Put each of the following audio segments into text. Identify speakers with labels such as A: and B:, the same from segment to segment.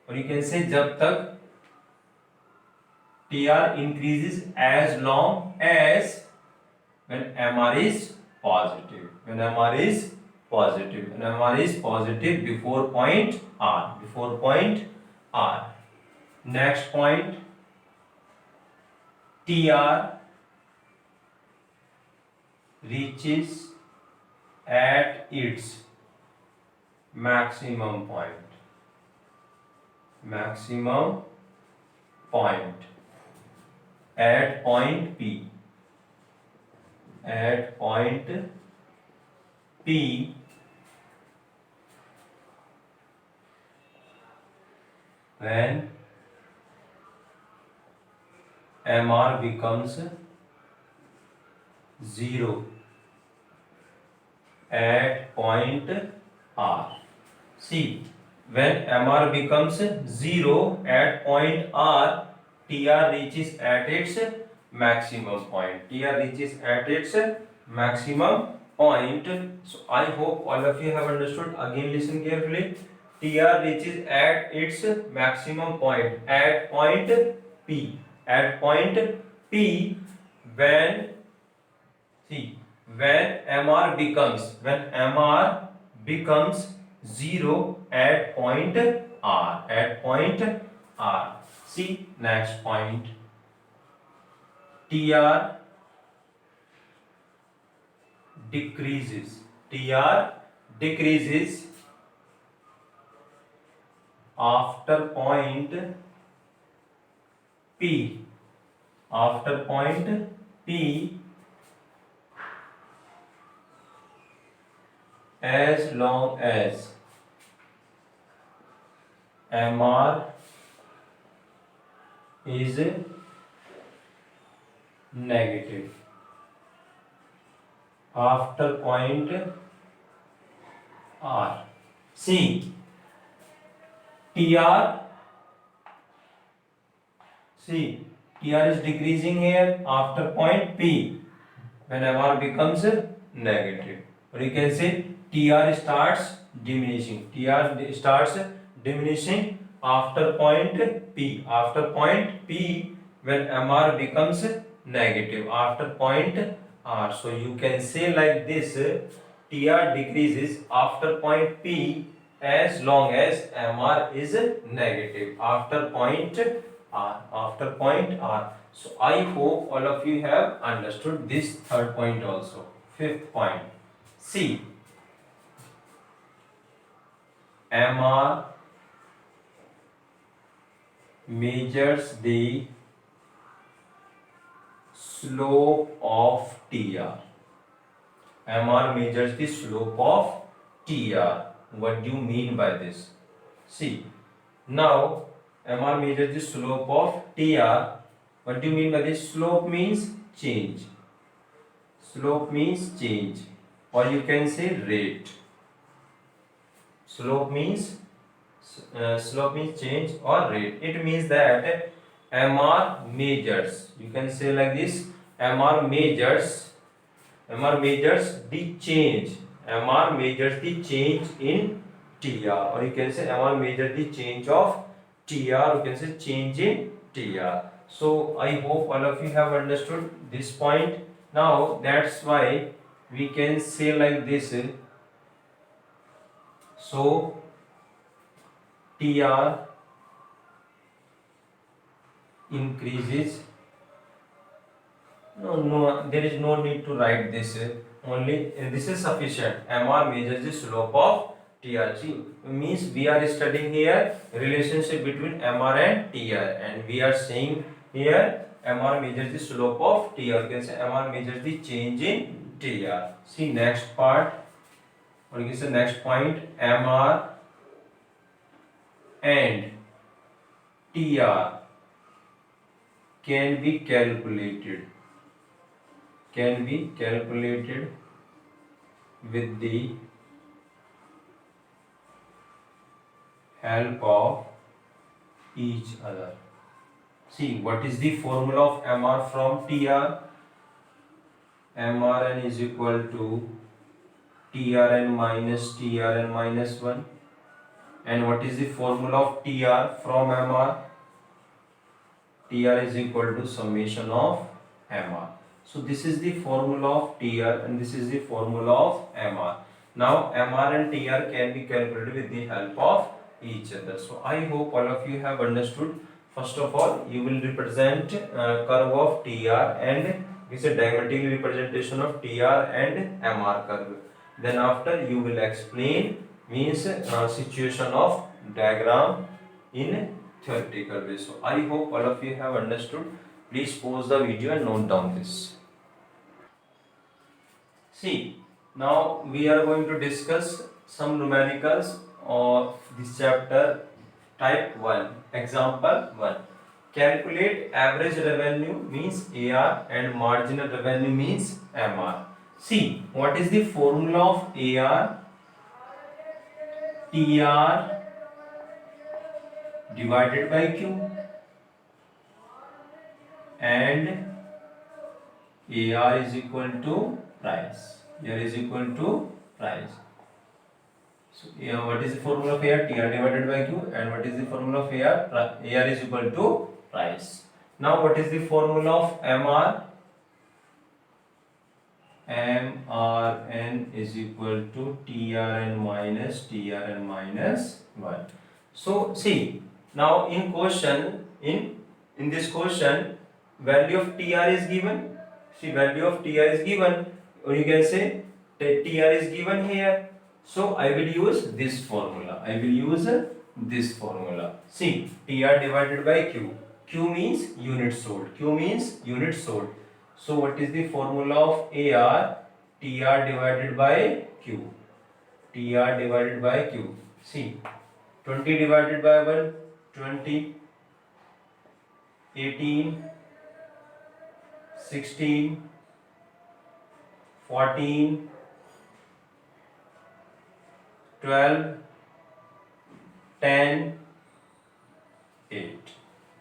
A: और you can say जब तक TR increases as long as when MR is positive. When MR is positive. When MR is positive before point R. Before point R. Next point, TR reaches at its maximum point. Maximum point at point P. At point P, when MR becomes 0 at point R. See, when MR becomes 0 at point R, TR reaches at its maximum point. TR reaches at its maximum point. So I hope all of you have understood. Again, listen carefully. TR reaches at its maximum point at point P. At point P, when see when MR becomes 0 at point R. At point R. See next point. TR decreases. TR decreases after point P. After point P, as long as MR is negative. After point R. See, TR is decreasing here after point P when MR becomes negative. Or you can say TR starts diminishing. TR starts diminishing after point P. After point P when MR becomes negative. After point R. So you can say like this, TR decreases after point P as long as MR is negative. After point R. After point R. So I hope all of you have understood this third point also. Fifth point. See, MR measures the slope of TR. MR measures the slope of TR. What do you mean by this? See, now MR measures the slope of TR. What do you mean by this? Slope means change. Slope means change, or you can say rate. Slope means change or rate. It means that MR measures. You can say like this: MR measures the change. MR measures the change in TR, or you can say MR measures the change of TR. You can say change in TR. So I hope all of you have understood this point. Now that's why we can say like this. So TR increases. No, there is no need to write this. Only this is sufficient. MR measures the slope of TR. See, means we are studying here relationship between MR and TR, and we are saying here MR measures the slope of TR. You can say MR measures the change in TR. See next part, or you can say next point. MR and TR can be calculated with the help of each other. See, what is the formula of MR from TR? MRN is equal to TRN minus 1. And what is the formula of TR from MR? TR is equal to summation of MR. So this is the formula of TR and this is the formula of MR. Now MR and TR can be calculated with the help of each other. So I hope all of you have understood. First of all, you will represent curve of TR and it's a diametric representation of TR and MR curve. Then after you will explain means situation of diagram in theoretical way. So I hope all of you have understood. Please pause the video and note down this. See, now we are going to discuss some numericals of this chapter type 1. Example 1. Calculate average revenue means AR and marginal revenue means MR. See, what is the formula of AR? TR divided by Q and AR is equal to price. AR is equal to price. So what is the formula of AR? TR divided by Q. And what is the formula of AR? AR is equal to price. Now what is the formula of MR? MRN is equal to TRN minus 1. So see, now in question, in this question, value of TR is given. See, value of TR is given, or you can say that TR is given here. So I will use this formula. See, TR divided by Q. Q means unit sold. So what is the formula of AR? TR divided by Q. See, 20 divided by 1, 20, 18, 16, 14, 12, 10, 8.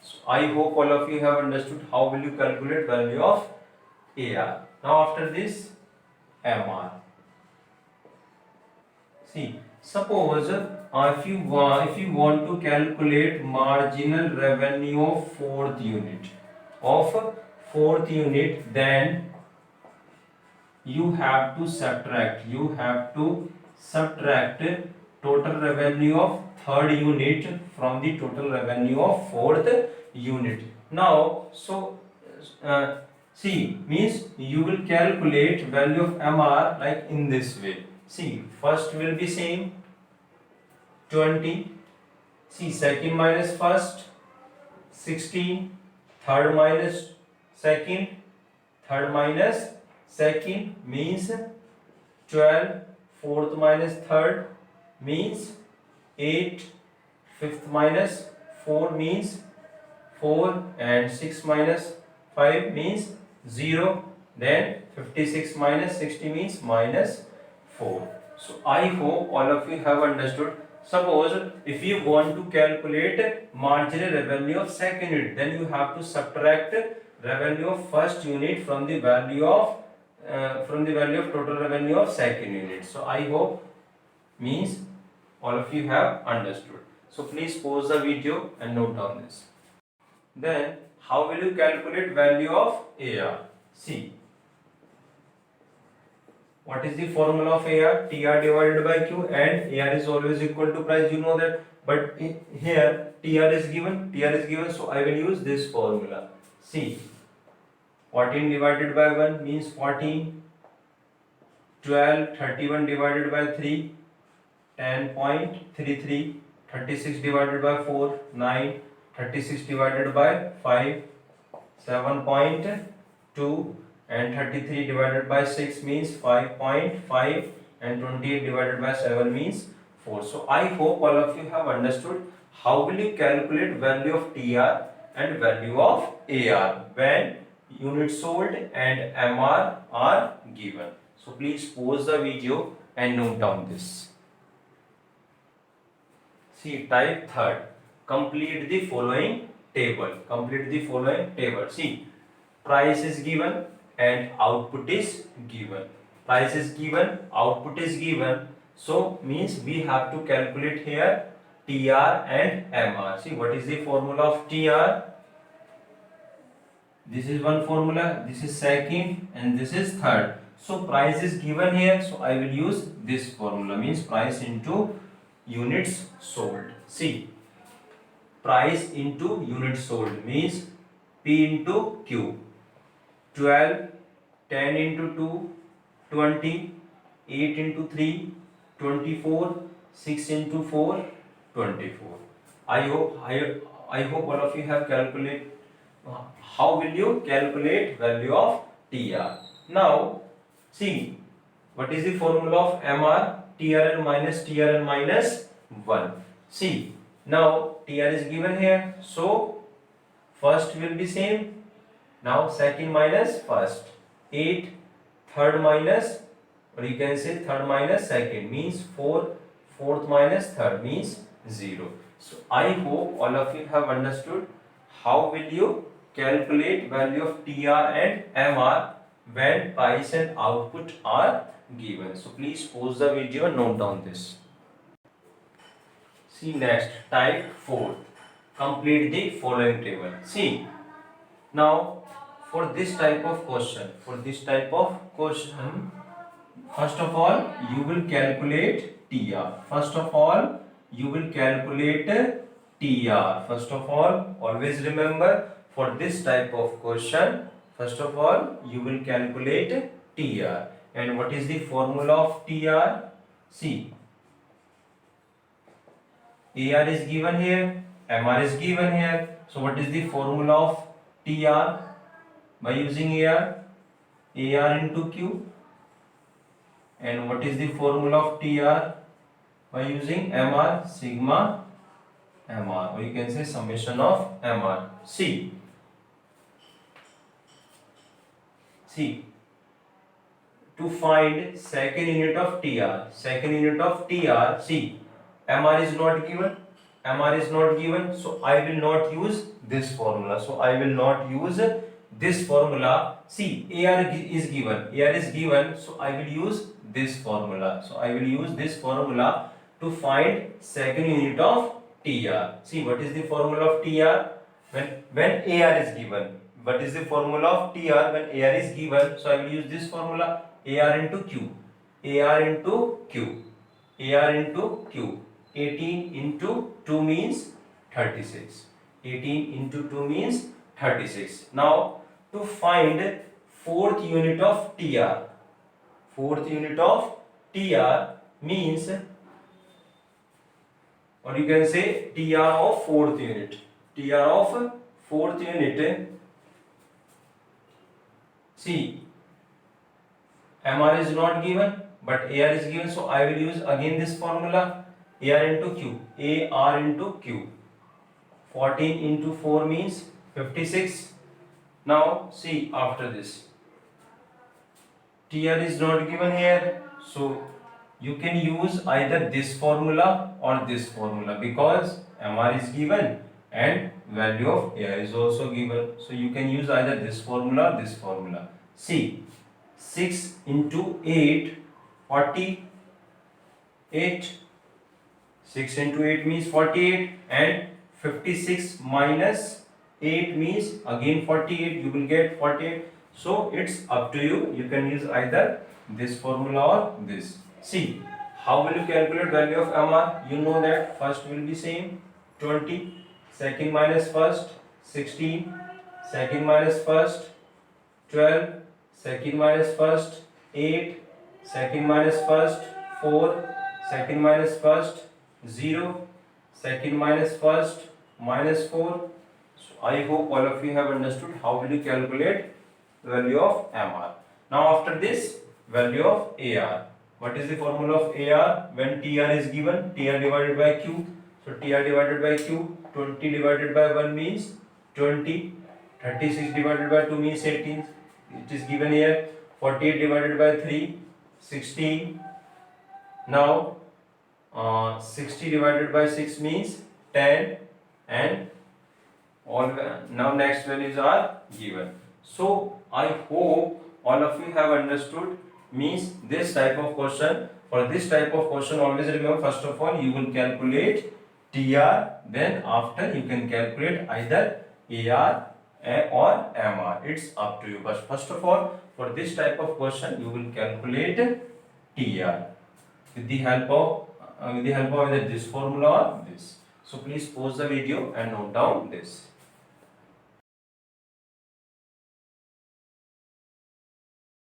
A: So I hope all of you have understood how will you calculate value of AR. Now after this, MR. See, suppose if you want to calculate marginal revenue of fourth unit, then you have to subtract total revenue of third unit from the total revenue of fourth unit. Now, so see, means you will calculate value of MR like in this way. See, first will be same 20. See, second minus first 16, third minus second means 12, fourth minus third means 8, fifth minus 4 means 4, and 6 minus 5 means 0. Then 56 minus 60 means minus 4. So I hope all of you have understood. Suppose if you want to calculate marginal revenue of second unit, then you have to subtract revenue of first unit from the value of total revenue of second unit. So I hope means all of you have understood. So please pause the video and note down this. Then how will you calculate value of AR? See, what is the formula of AR? TR divided by Q, and AR is always equal to price. You know that, but here TR is given. So I will use this formula. See, 14 divided by 1 means 14. 12, 31 divided by 3, 10.33. 36 divided by 4, 9. 36 divided by 5, 7.2. And 33 divided by 6 means 5.5, and 28 divided by 7 means 4. So I hope all of you have understood how will you calculate value of TR and value of AR when unit sold and MR are given. So please pause the video and note down this. See, type third. Complete the following table. See, price is given and output is given. Price is given, output is given. So means we have to calculate here TR and MR. See, what is the formula of TR? This is one formula, this is second, and this is third. So price is given here, so I will use this formula, means price into units sold. See, price into units sold means P into Q. 12, 10 into 2, 20, 8 into 3, 24, 6 into 4, 24. I hope all of you have calculated. How will you calculate value of TR? Now, see, what is the formula of MR? TRN minus 1. See, now TR is given here, so first will be same. Now second minus first, 8, third minus, or you can say third minus second means 4, fourth minus third means 0. So I hope all of you have understood how will you calculate value of TR and MR when price and output are given. So please pause the video and note down this. See next, type 4. Complete the following table. See, now for this type of question, first of all you will calculate TR. First of all always remember, for this type of question, first of all you will calculate TR. And what is the formula of TR? See, AR is given here, MR is given here. So what is the formula of TR? By using AR into Q. And what is the formula of TR? By using MR, sigma MR, or you can say summation of MR. See, to find second unit of TR, see, MR is not given, so I will not use this formula. See, AR is given, so I will use this formula. To find second unit of TR. See, what is the formula of TR when AR is given? What is the formula of TR when AR is given? So I will use this formula, AR into Q. 18 into 2 means 36. Now, to find fourth unit of TR means, or you can say TR of fourth unit. See, MR is not given, but AR is given, so I will use again this formula, AR into Q. 14 into 4 means 56. Now see, after this, TR is not given here, so you can use either this formula or this formula, because MR is given and value of AR is also given, so you can use either this formula or this formula. See, 6 into 8, 48. 6 into 8 means 48, and 56 minus 8 means again 48. You will get 48. So it's up to you. You can use either this formula or this. See, how will you calculate value of MR? You know that first will be same, 20. Second minus first, 16. Second minus first, 12. Second minus first, 8. Second minus first, 4. Second minus first, 0. Second minus first, minus 4. So I hope all of you have understood how will you calculate value of MR. Now after this, value of AR. What is the formula of AR when TR is given? TR divided by Q. So TR divided by Q, 20 divided by 1 means 20. 36 divided by 2 means 18. It is given here. 48 divided by 3, 16. Now 60 divided by 6 means 10, and all now next values are given. So I hope all of you have understood, means this type of question. For this type of question, always remember, first of all you will calculate TR, then after you can calculate either AR or MR. It's up to you. But first of all, for this type of question, you will calculate TR with the help of either this formula or this. So please pause the video and note down this.